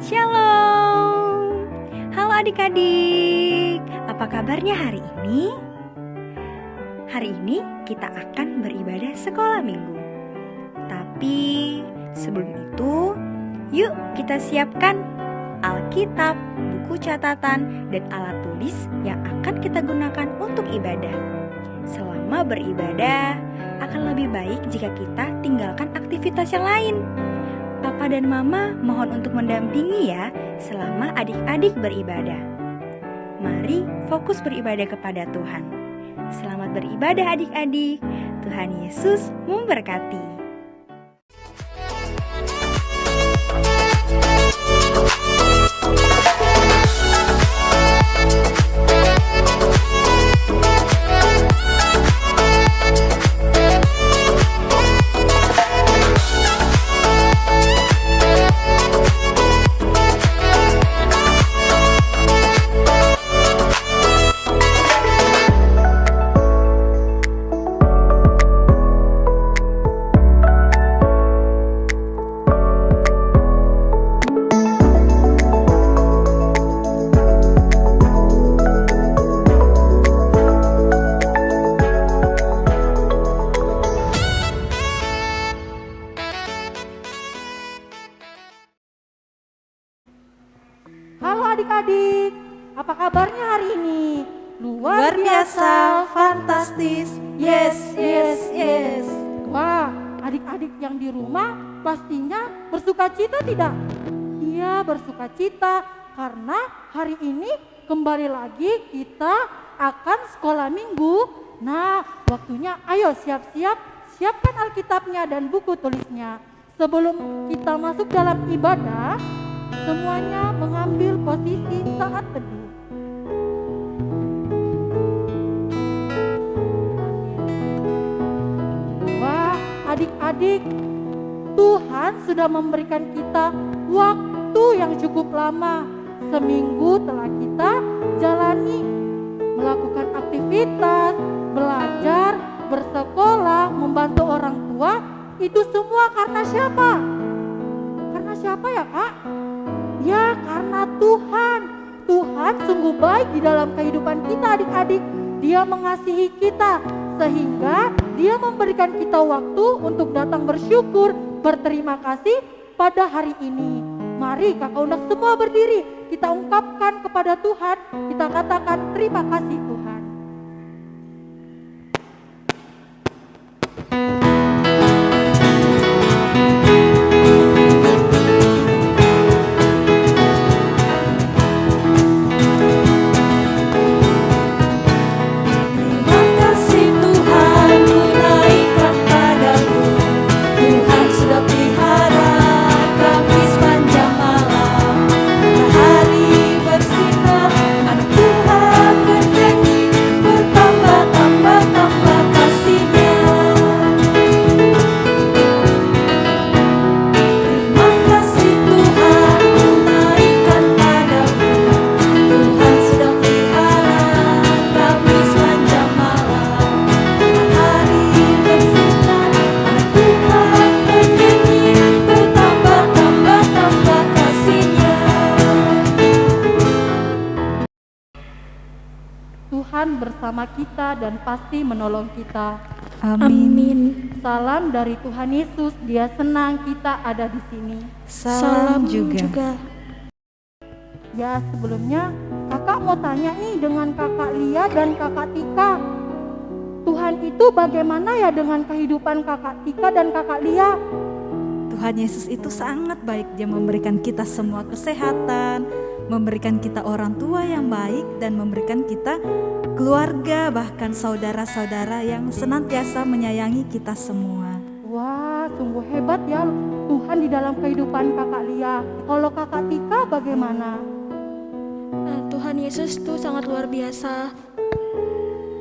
Shalom. Halo adik-adik. Apa kabarnya hari ini? Hari ini kita akan beribadah sekolah minggu. Tapi sebelum itu, yuk kita siapkan Alkitab, buku catatan, dan alat tulis yang akan kita gunakan untuk ibadah. Selama beribadah, akan lebih baik jika kita tinggalkan aktivitas yang lain. Papa dan Mama mohon untuk mendampingi ya selama adik-adik beribadah. Mari fokus beribadah kepada Tuhan. Selamat beribadah adik-adik. Tuhan Yesus memberkati. Halo adik-adik, apa kabarnya hari ini? Luar biasa, fantastis, yes. Wah, adik-adik yang di rumah pastinya bersukacita tidak? Iya, bersukacita karena hari ini kembali lagi kita akan sekolah minggu. Nah, waktunya ayo siap-siap, siapkan Alkitabnya dan buku tulisnya. Sebelum kita masuk dalam ibadah, semuanya mengambil posisi saat teduh. Wah, adik-adik, Tuhan sudah memberikan kita waktu yang cukup lama. Seminggu telah kita jalani melakukan aktivitas, belajar, bersekolah, membantu orang tua. Itu semua karena siapa? Karena siapa ya, Kak? Ya, karena Tuhan. Tuhan sungguh baik di dalam kehidupan kita adik-adik. Dia mengasihi kita sehingga Dia memberikan kita waktu untuk datang bersyukur, berterima kasih pada hari ini. Mari kakak undang semua berdiri. Kita ungkapkan kepada Tuhan. Kita katakan terima kasih Tuhan. Tuhan bersama kita dan pasti menolong kita. Amin. Salam dari Tuhan Yesus, Dia senang kita ada di sini. Salam juga. Ya, sebelumnya kakak mau tanya nih dengan kakak Lia dan kakak Tika. Tuhan itu bagaimana ya dengan kehidupan kakak Tika dan kakak Lia? Tuhan Yesus itu sangat baik. Dia memberikan kita semua kesehatan, memberikan kita orang tua yang baik, dan memberikan kita keluarga, bahkan saudara-saudara yang senantiasa menyayangi kita semua. Wah, sungguh hebat ya Tuhan di dalam kehidupan kakak Lia. Kalau kakak Tika bagaimana? Tuhan Yesus itu sangat luar biasa.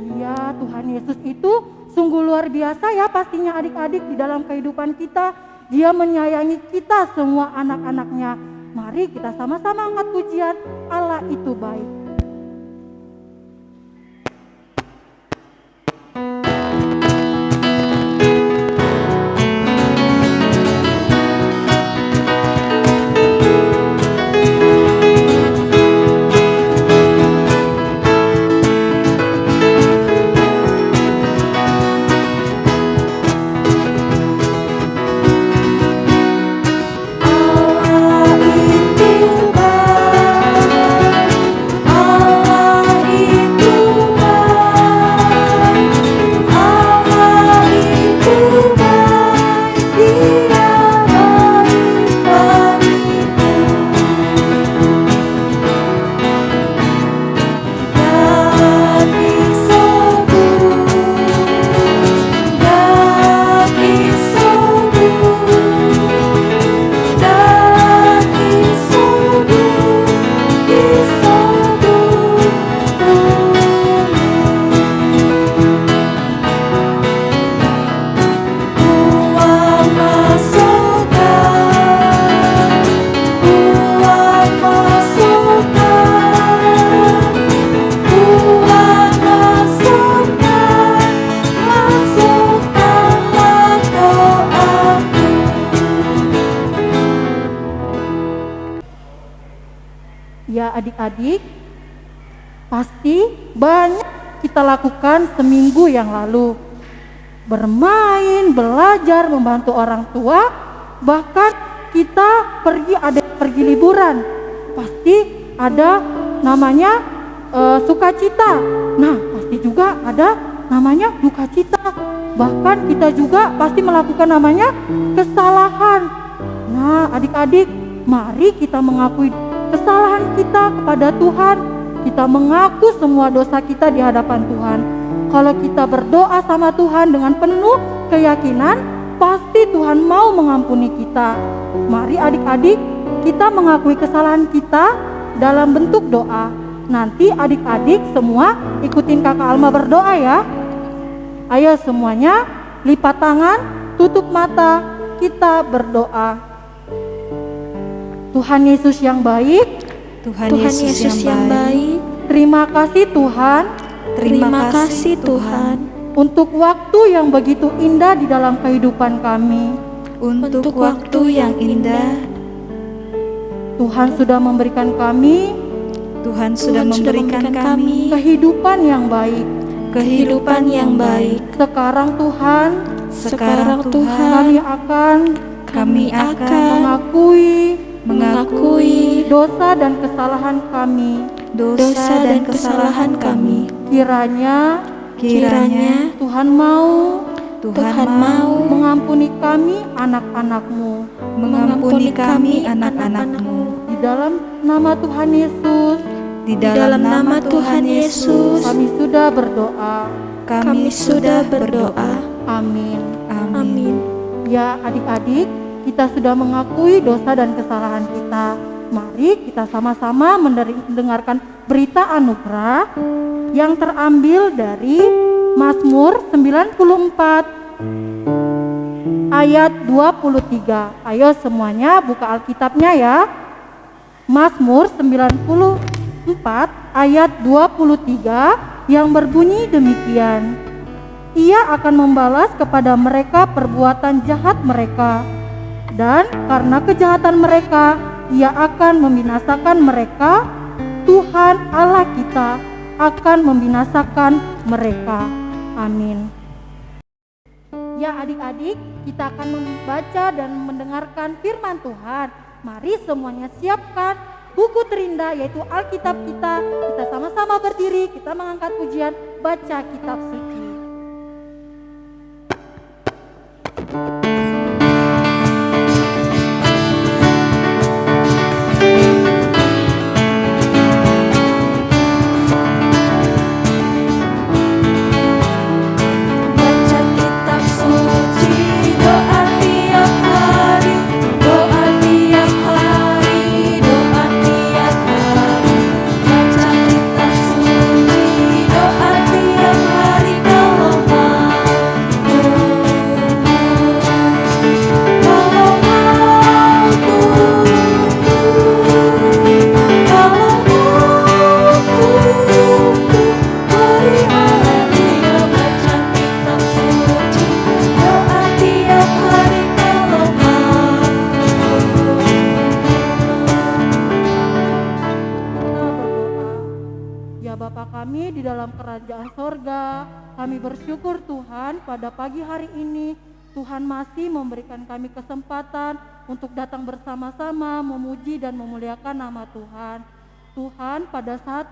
Iya, Tuhan Yesus itu sungguh luar biasa ya pastinya adik-adik di dalam kehidupan kita. Dia menyayangi kita semua anak-anaknya. Mari kita sama-sama angkat pujian, Allah itu baik. Ya adik-adik, pasti banyak kita lakukan seminggu yang lalu. Bermain, belajar, membantu orang tua, bahkan kita pergi liburan. Pasti ada namanya sukacita. Nah, pasti juga ada namanya duka cita. Bahkan kita juga pasti melakukan namanya kesalahan. Nah, adik-adik, mari kita mengakui kesalahan kita kepada Tuhan. Kita mengaku semua dosa kita di hadapan Tuhan. Kalau kita berdoa sama Tuhan dengan penuh keyakinan, pasti Tuhan mau mengampuni kita. Mari adik-adik, kita mengakui kesalahan kita dalam bentuk doa. Nanti adik-adik semua ikutin Kakak Alma berdoa ya. Ayo semuanya, lipat tangan, tutup mata, kita berdoa. Tuhan Yesus yang baik, Tuhan Tuhan Yesus yang baik, terima kasih Tuhan terima kasih Tuhan untuk waktu yang begitu indah di dalam kehidupan kami. untuk waktu yang indah. Tuhan sudah memberikan kami Tuhan sudah memberikan kami kehidupan yang baik. kehidupan yang baik. Sekarang Tuhan, Sekarang Tuhan kami akan kami akan mengakui dosa dan kesalahan kami. dosa dan kesalahan kami. Kiranya Kiranya Tuhan mau Tuhan mau mengampuni kami anak-anak-Mu. mengampuni kami anak-anak-Mu. Di dalam nama Tuhan Yesus, Di dalam nama Tuhan Yesus kami sudah berdoa. Kami sudah berdoa. Amin. Amin. Amin. Ya adik-adik, kita sudah mengakui dosa dan kesalahan kita. Mari kita sama-sama mendengarkan berita anugerah yang terambil dari Mazmur 94 ayat 23. Ayo semuanya buka Alkitabnya ya. Mazmur 94 ayat 23 yang berbunyi demikian. Ia akan membalas kepada mereka perbuatan jahat mereka, dan karena kejahatan mereka Ia akan membinasakan mereka. Tuhan Allah kita akan membinasakan mereka. Amin. Ya adik-adik, kita akan membaca dan mendengarkan firman Tuhan. Mari semuanya siapkan buku terindah yaitu Alkitab kita. Kita sama-sama berdiri, kita mengangkat pujian, baca kitab suci. Baca kitab suci, doa tiap hari, doa tiap hari, doa tiap hari. Baca kitab suci, doa tiap hari kalau beri haleluya. Baca kitab suci, doa tiap hari kalau Kita berdoa. Ya Bapa kami di dalam kerajaan sorga, kami bersyukur Tuhan pada pagi hari ini Tuhan masih memberikan kami kesempatan untuk datang bersama-sama memuji dan memuliakan nama Tuhan. Tuhan, pada saat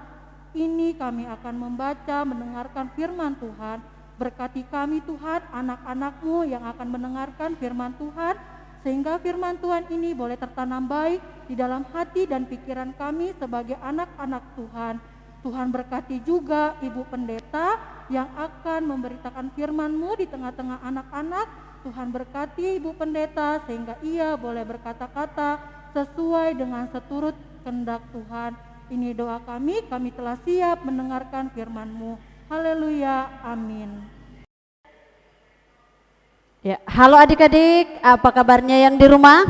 ini kami akan membaca, mendengarkan firman Tuhan. Berkati kami Tuhan, anak-anak-Mu yang akan mendengarkan firman Tuhan, sehingga firman Tuhan ini boleh tertanam baik di dalam hati dan pikiran kami sebagai anak-anak Tuhan. Tuhan berkati juga Ibu Pendeta yang akan memberitakan firman-Mu di tengah-tengah anak-anak. Tuhan berkati Ibu Pendeta sehingga ia boleh berkata-kata sesuai dengan seturut kehendak Tuhan. Ini doa kami telah siap mendengarkan firman-Mu. Haleluya, amin. Ya, halo adik-adik, apa kabarnya yang di rumah?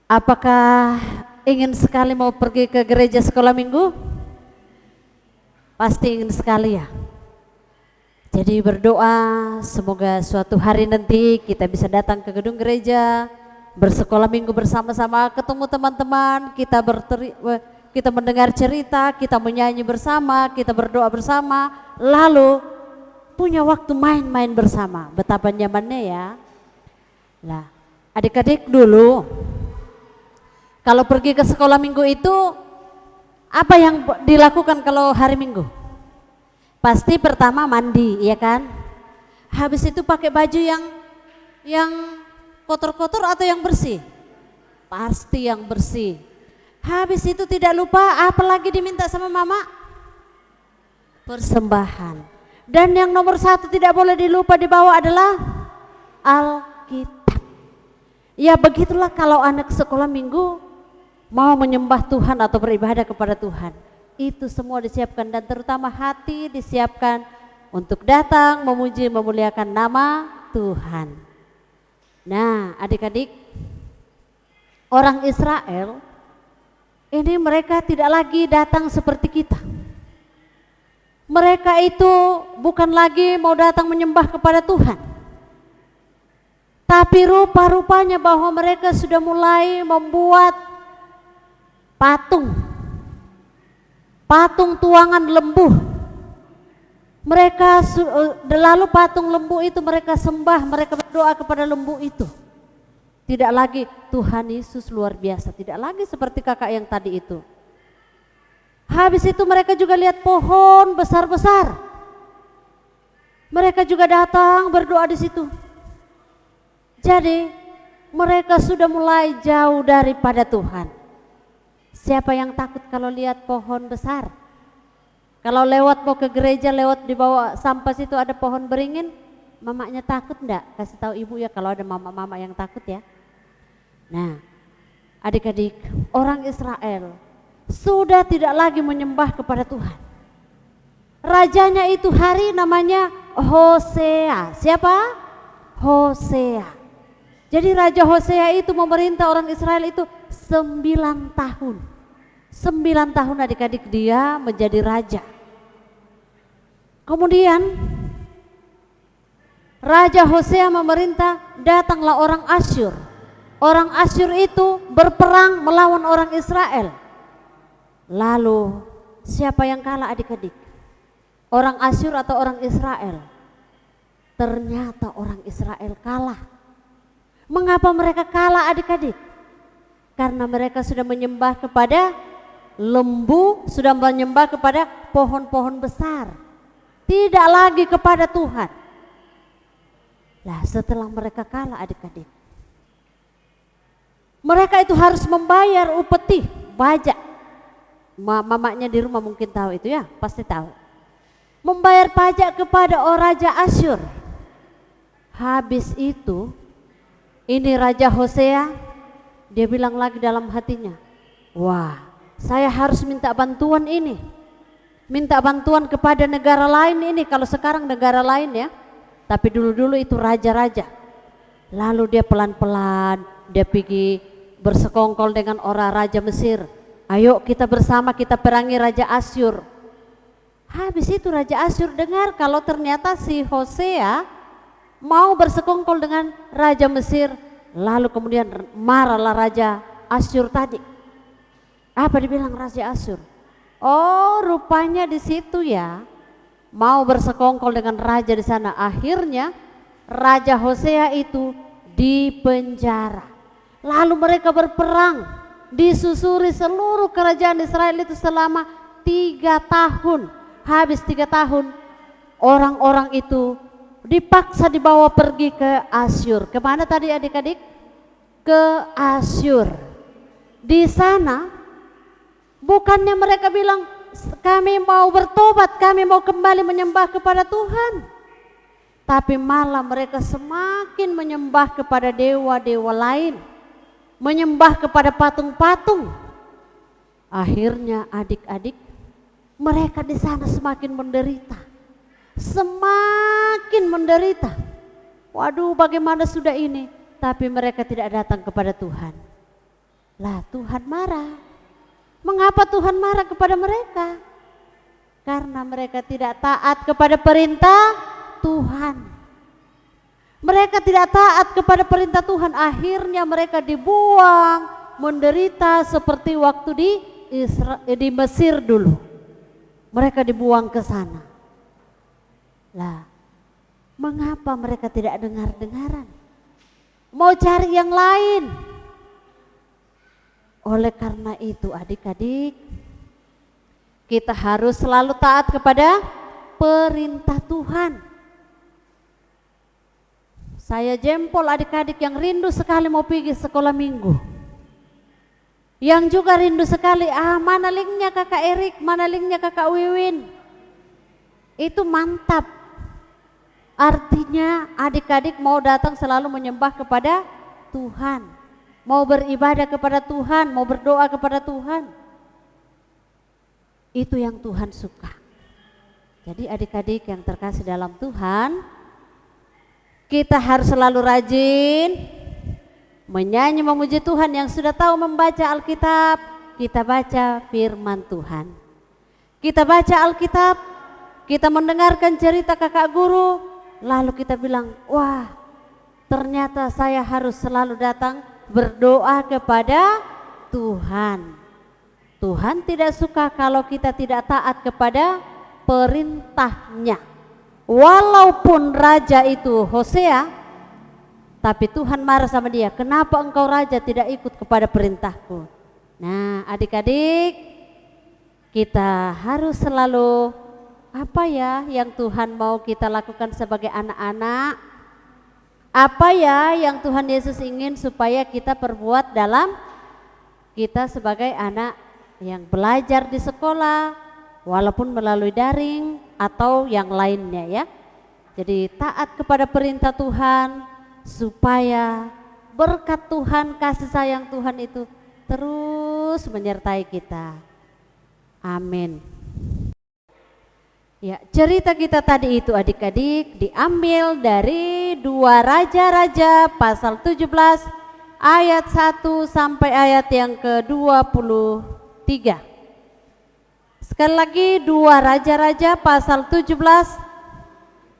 Apakah ingin sekali mau pergi ke gereja sekolah minggu? Pasti ingin sekali ya. Jadi berdoa semoga suatu hari nanti kita bisa datang ke gedung gereja, bersekolah minggu bersama-sama, ketemu teman-teman, kita mendengar cerita, kita menyanyi bersama, kita berdoa bersama, lalu punya waktu main-main bersama. Betapa nyamannya ya. Lah, adik-adik dulu kalau pergi ke sekolah minggu itu apa yang dilakukan kalau hari Minggu? Pasti pertama mandi, ya kan? Habis itu pakai baju yang kotor-kotor atau yang bersih? Pasti yang bersih. Habis itu tidak lupa apa lagi diminta sama mama? Persembahan. Dan yang nomor satu tidak boleh dilupa dibawa adalah Alkitab. Ya begitulah kalau anak sekolah minggu mau menyembah Tuhan atau beribadah kepada Tuhan. Itu semua disiapkan dan terutama hati disiapkan untuk datang memuji memuliakan nama Tuhan. Nah, adik-adik, orang Israel ini mereka tidak lagi datang seperti kita. Mereka itu bukan lagi mau datang menyembah kepada Tuhan. Tapi rupa-rupanya bahwa mereka sudah mulai membuat patung tuangan lembu. Mereka lalu patung lembu itu mereka sembah, mereka berdoa kepada lembu itu. Tidak lagi Tuhan Yesus luar biasa, tidak lagi seperti kakak yang tadi itu. Habis itu mereka juga lihat pohon besar-besar. Mereka juga datang berdoa di situ. Jadi mereka sudah mulai jauh daripada Tuhan. Siapa yang takut kalau lihat pohon besar? Kalau lewat mau ke gereja, lewat di bawah sampah situ ada pohon beringin, mamanya takut enggak? Kasih tahu ibu ya kalau ada mama-mama yang takut ya. Nah, adik-adik, orang Israel sudah tidak lagi menyembah kepada Tuhan. Rajanya itu hari namanya Hosea. Siapa? Hosea. Jadi Raja Hosea itu memerintah orang Israel itu 9 tahun. 9 tahun adik-adik dia menjadi raja. Kemudian Raja Hosea memerintah, datanglah orang Asyur. Orang Asyur itu berperang melawan orang Israel. Lalu siapa yang kalah adik-adik? Orang Asyur atau orang Israel? Ternyata orang Israel kalah. Mengapa mereka kalah adik-adik? Karena mereka sudah menyembah kepada lembu, sudah menyembah kepada pohon-pohon besar, tidak lagi kepada Tuhan. Nah, setelah mereka kalah adik-adik, mereka itu harus membayar upeti, pajak. Mamanya di rumah mungkin tahu itu ya, pasti tahu. Membayar pajak kepada Raja Asyur. Habis itu, ini Raja Hosea, dia bilang lagi dalam hatinya, wah, saya harus minta bantuan ini. Minta bantuan kepada negara lain ini, kalau sekarang negara lain ya. Tapi dulu-dulu itu raja-raja. Lalu dia pelan-pelan, dia pergi bersekongkol dengan orang Raja Mesir. Ayo kita bersama kita perangi Raja Asyur. Habis itu Raja Asyur dengar kalau ternyata si Hosea mau bersekongkol dengan Raja Mesir. Lalu kemudian marahlah Raja Asyur tadi. Apa dibilang Raja Asyur? Oh, rupanya di situ ya, mau bersekongkol dengan raja di sana. Akhirnya Raja Hosea itu dipenjara. Lalu mereka berperang, disusuri seluruh kerajaan Israel itu selama 3 tahun. Habis 3 tahun, orang-orang itu dipaksa dibawa pergi ke Asyur. Kemana tadi adik-adik? Ke Asyur. Di sana bukannya mereka bilang kami mau bertobat, kami mau kembali menyembah kepada Tuhan, tapi malah mereka semakin menyembah kepada dewa-dewa lain, menyembah kepada patung-patung. Akhirnya adik-adik, mereka di sana semakin menderita, semakin menderita. Waduh, bagaimana sudah ini? Tapi mereka tidak datang kepada Tuhan. Lah, Tuhan marah. Mengapa Tuhan marah kepada mereka? Karena mereka tidak taat kepada perintah Tuhan. Mereka tidak taat kepada perintah Tuhan, akhirnya mereka dibuang, menderita seperti waktu di Mesir dulu. Mereka dibuang ke sana. Lah, mengapa mereka tidak dengar-dengaran? Mau cari yang lain. Oleh karena itu adik-adik, kita harus selalu taat kepada perintah Tuhan. Saya jempol adik-adik yang rindu sekali mau pergi sekolah minggu. Yang juga rindu sekali, mana linknya kakak Erik, mana linknya kakak Wiwin. Itu mantap. Artinya adik-adik mau datang selalu menyembah kepada Tuhan. Mau beribadah kepada Tuhan, mau berdoa kepada Tuhan. Itu yang Tuhan suka. Jadi adik-adik yang terkasih dalam Tuhan, kita harus selalu rajin menyanyi memuji Tuhan. Yang sudah tahu membaca Alkitab, kita baca firman Tuhan. Kita baca Alkitab, kita mendengarkan cerita kakak guru, lalu kita bilang, wah ternyata saya harus selalu datang berdoa kepada Tuhan. Tuhan tidak suka kalau kita tidak taat kepada perintahnya. Walaupun raja itu Hosea, tapi Tuhan marah sama dia. Kenapa engkau raja tidak ikut kepada perintahku? Nah adik-adik, kita harus selalu apa ya yang Tuhan mau kita lakukan sebagai anak-anak? Apa ya yang Tuhan Yesus ingin supaya kita perbuat dalam kita sebagai anak yang belajar di sekolah, walaupun melalui daring atau yang lainnya ya. Jadi taat kepada perintah Tuhan supaya berkat Tuhan, kasih sayang Tuhan itu terus menyertai kita. Amin. Ya, cerita kita tadi itu adik-adik diambil dari 2 Raja-Raja pasal 17 ayat 1 sampai ayat yang ke-23. Sekali lagi 2 Raja-Raja pasal 17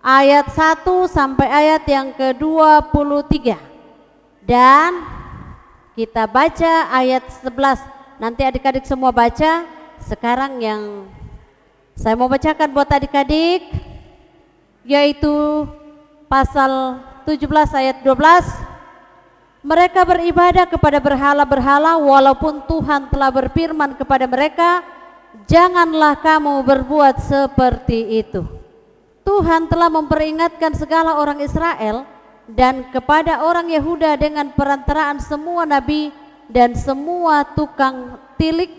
ayat 1 sampai ayat yang ke-23. Dan kita baca ayat 11. Nanti adik-adik semua baca. Sekarang yang saya mau bacakan buat adik-adik yaitu pasal 17 ayat 12. Mereka beribadah kepada berhala-berhala walaupun Tuhan telah berfirman kepada mereka, janganlah kamu berbuat seperti itu. Tuhan telah memperingatkan segala orang Israel dan kepada orang Yehuda dengan perantaraan semua nabi dan semua tukang tilik,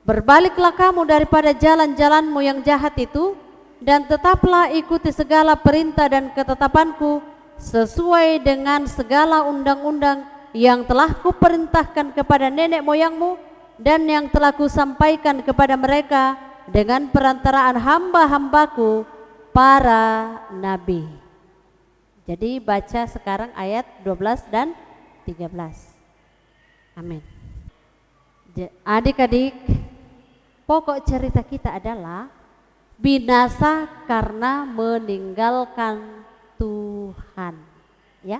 berbaliklah kamu daripada jalan-jalanmu yang jahat itu dan tetaplah ikuti segala perintah dan ketetapanku sesuai dengan segala undang-undang yang telah kuperintahkan kepada nenek moyangmu dan yang telah kusampaikan kepada mereka dengan perantaraan hamba-hambaku para nabi. Jadi baca sekarang ayat 12 dan 13. Amin. Adik-adik, pokok cerita kita adalah binasa karena meninggalkan Tuhan. Ya.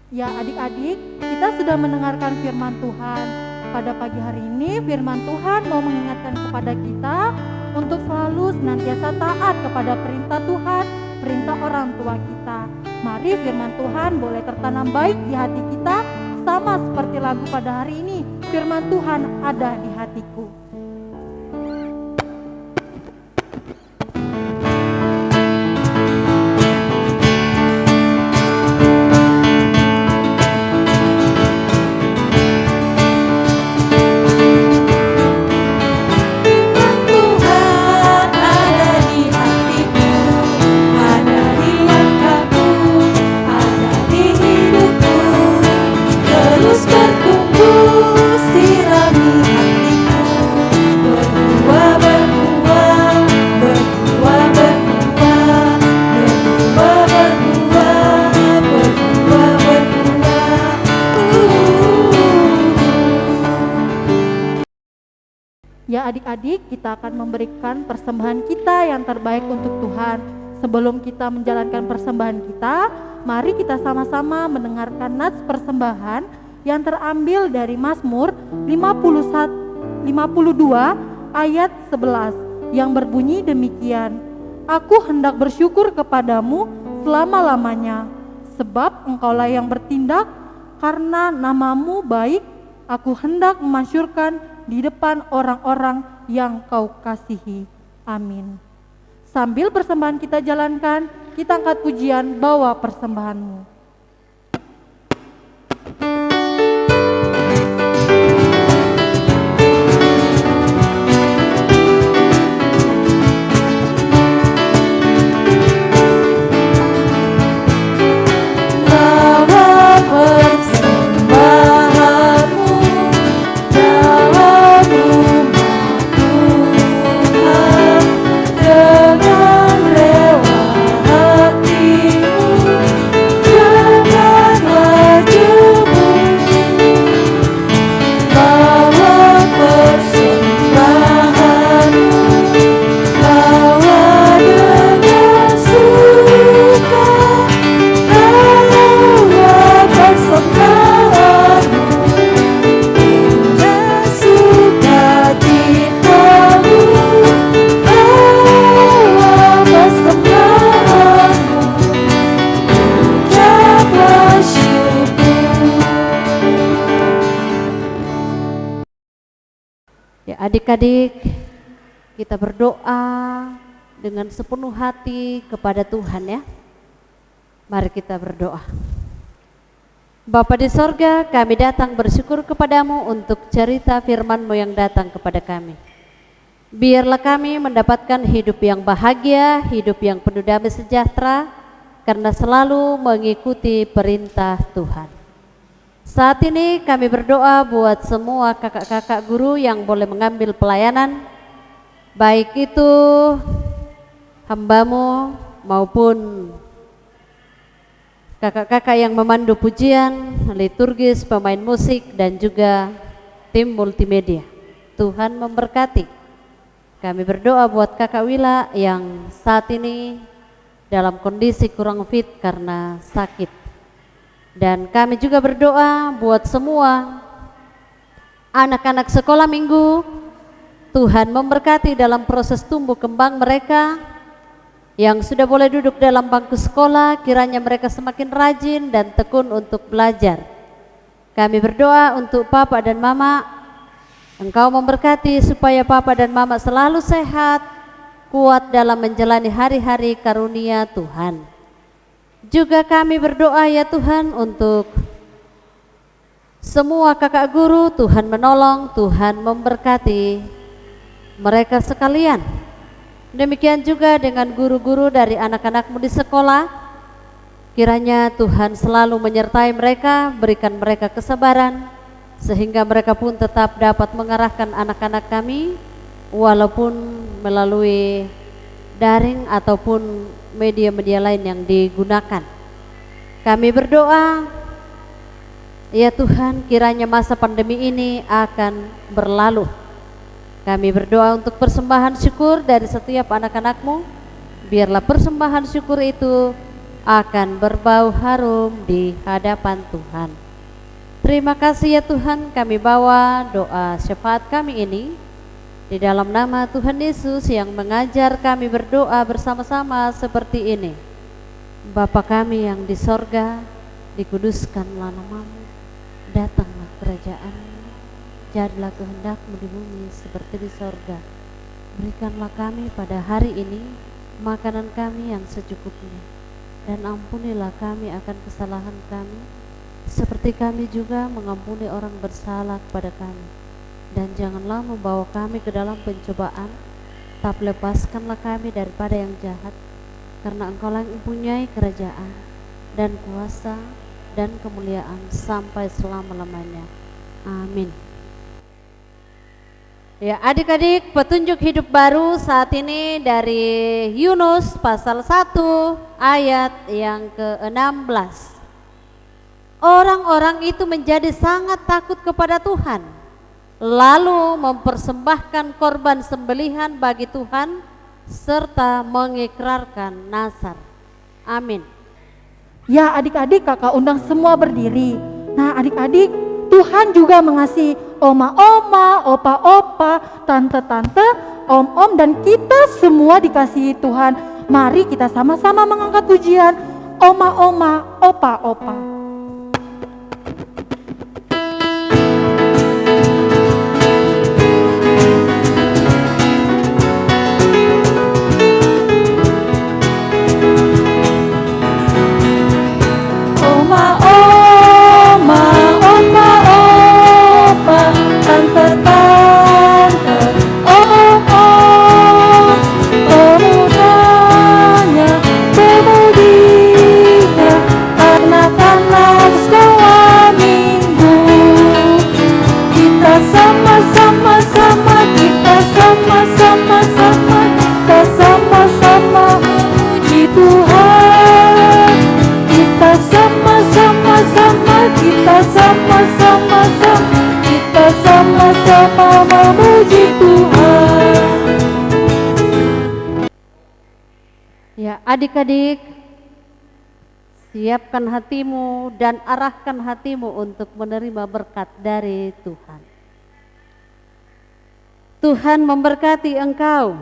Ya adik-adik, kita sudah mendengarkan firman Tuhan. Pada pagi hari ini firman Tuhan mau mengingatkan kepada kita untuk selalu senantiasa taat kepada perintah Tuhan, perintah orang tua kita. Mari firman Tuhan boleh tertanam baik di hati kita, sama seperti lagu pada hari ini. Firman Tuhan ada di hatiku. Ya adik-adik, kita akan memberikan persembahan kita yang terbaik untuk Tuhan. Sebelum kita menjalankan persembahan kita, mari kita sama-sama mendengarkan nats persembahan yang terambil dari Mazmur 52 ayat 11 yang berbunyi demikian. Aku hendak bersyukur kepadamu selama-lamanya, sebab engkaulah yang bertindak, karena namamu baik, aku hendak memasyurkan di depan orang-orang yang kau kasihi. Amin. Sambil persembahan kita jalankan, kita angkat pujian, bawa persembahanmu. Adik-adik, kita berdoa dengan sepenuh hati kepada Tuhan ya. Mari kita berdoa. Bapa di sorga, kami datang bersyukur kepadamu untuk cerita firman-Mu yang datang kepada kami. Biarlah kami mendapatkan hidup yang bahagia, hidup yang penuh damai sejahtera, karena selalu mengikuti perintah Tuhan. Saat ini kami berdoa buat semua kakak-kakak guru yang boleh mengambil pelayanan, baik itu hamba-Mu maupun kakak-kakak yang memandu pujian, liturgis, pemain musik, dan juga tim multimedia. Tuhan memberkati. Kami berdoa buat kakak Wila yang saat ini dalam kondisi kurang fit karena sakit. Dan kami juga berdoa buat semua anak-anak sekolah minggu. Tuhan memberkati dalam proses tumbuh kembang mereka. Yang sudah boleh duduk dalam bangku sekolah, kiranya mereka semakin rajin dan tekun untuk belajar. Kami berdoa untuk Papa dan Mama. Engkau memberkati supaya Papa dan Mama selalu sehat, kuat dalam menjalani hari-hari karunia Tuhan. Juga kami berdoa ya Tuhan untuk semua kakak guru, Tuhan menolong, Tuhan memberkati mereka sekalian. Demikian juga dengan guru-guru dari anak-anak-Mu di sekolah. Kiranya Tuhan selalu menyertai mereka, berikan mereka kesabaran, sehingga mereka pun tetap dapat mengarahkan anak-anak kami walaupun melalui daring ataupun media-media lain yang digunakan. Kami berdoa ya Tuhan, kiranya masa pandemi ini akan berlalu. Kami berdoa untuk persembahan syukur dari setiap anak-anak-Mu. Biarlah persembahan syukur itu akan berbau harum di hadapan Tuhan. Terima kasih ya Tuhan, kami bawa doa syafaat kami ini di dalam nama Tuhan Yesus yang mengajar kami berdoa bersama-sama seperti ini. Bapa kami yang di sorga, dikuduskanlah nama-Mu, datanglah kerajaan-Mu, jadilah kehendak-Mu di bumi seperti di sorga. Berikanlah kami pada hari ini makanan kami yang secukupnya, dan ampunilah kami akan kesalahan kami, seperti kami juga mengampuni orang bersalah kepada kami. Dan janganlah membawa kami ke dalam pencobaan, tapi lepaskanlah kami daripada yang jahat, karena Engkaulah yang mempunyai kerajaan dan kuasa dan kemuliaan sampai selama-lamanya. Amin. Ya adik-adik, petunjuk hidup baru saat ini dari Yunus pasal 1 ayat yang ke-16. Orang-orang itu menjadi sangat takut kepada Tuhan, lalu mempersembahkan korban sembelihan bagi Tuhan serta mengikrarkan nazar. Amin. Ya adik-adik, kakak undang semua berdiri. Nah adik-adik, Tuhan juga mengasihi oma-oma, opa-opa, tante-tante, om-om, dan kita semua dikasihi Tuhan. Mari kita sama-sama mengangkat pujian oma-oma, opa-opa. Sama-sama memuji Tuhan. Ya adik-adik, siapkan hatimu dan arahkan hatimu untuk menerima berkat dari Tuhan. Tuhan memberkati engkau.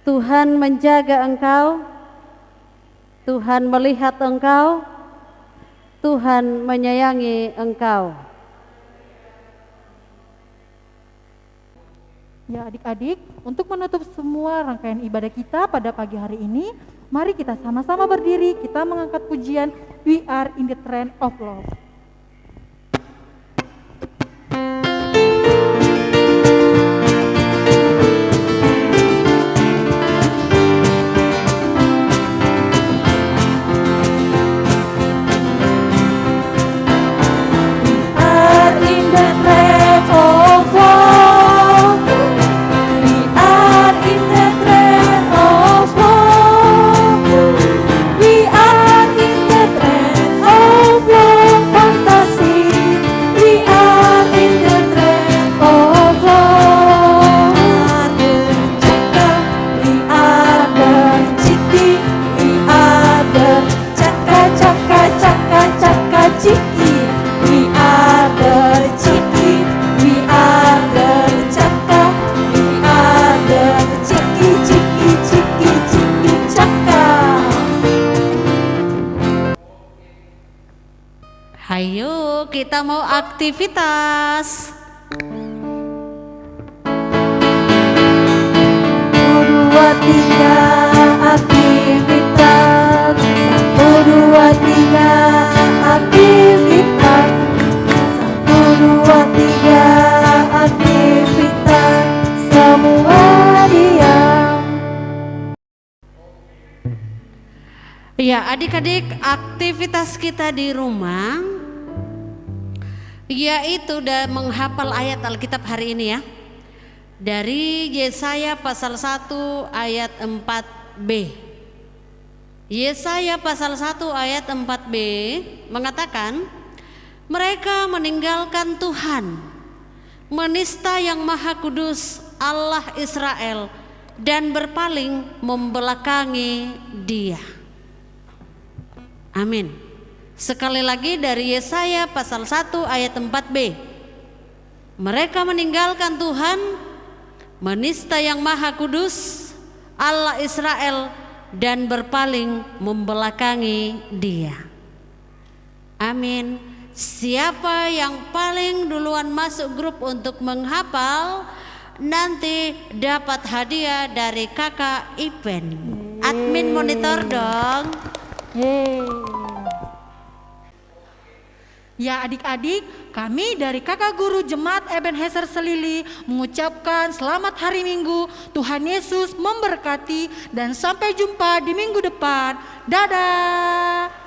Tuhan menjaga engkau. Tuhan melihat engkau. Tuhan menyayangi engkau. Ya adik-adik, untuk menutup semua rangkaian ibadah kita pada pagi hari ini, mari kita sama-sama berdiri, kita mengangkat pujian We Are in the Trend of Love. Ayo kita mau aktivitas. 1, 2, 3 aktivitas. 1, 2, 3 aktivitas. 1, 2, 3 aktivitas. Semua diam. Ya adik-adik, aktivitas kita di rumah yaitu menghafal ayat Alkitab hari ini ya. Dari Yesaya pasal 1 ayat 4b. Yesaya pasal 1 ayat 4b mengatakan, mereka meninggalkan Tuhan, menista yang Maha Kudus Allah Israel, dan berpaling membelakangi Dia. Amin. Sekali lagi dari Yesaya pasal 1 ayat 4b. Mereka meninggalkan Tuhan, menista yang Maha Kudus Allah Israel, dan berpaling membelakangi Dia. Amin. Siapa yang paling duluan masuk grup untuk menghafal nanti dapat hadiah dari kakak Ipen. Admin monitor dong. Ya adik-adik, kami dari kakak guru Jemaat Ebenezer Selili mengucapkan selamat hari Minggu. Tuhan Yesus memberkati dan sampai jumpa di minggu depan. Dadah.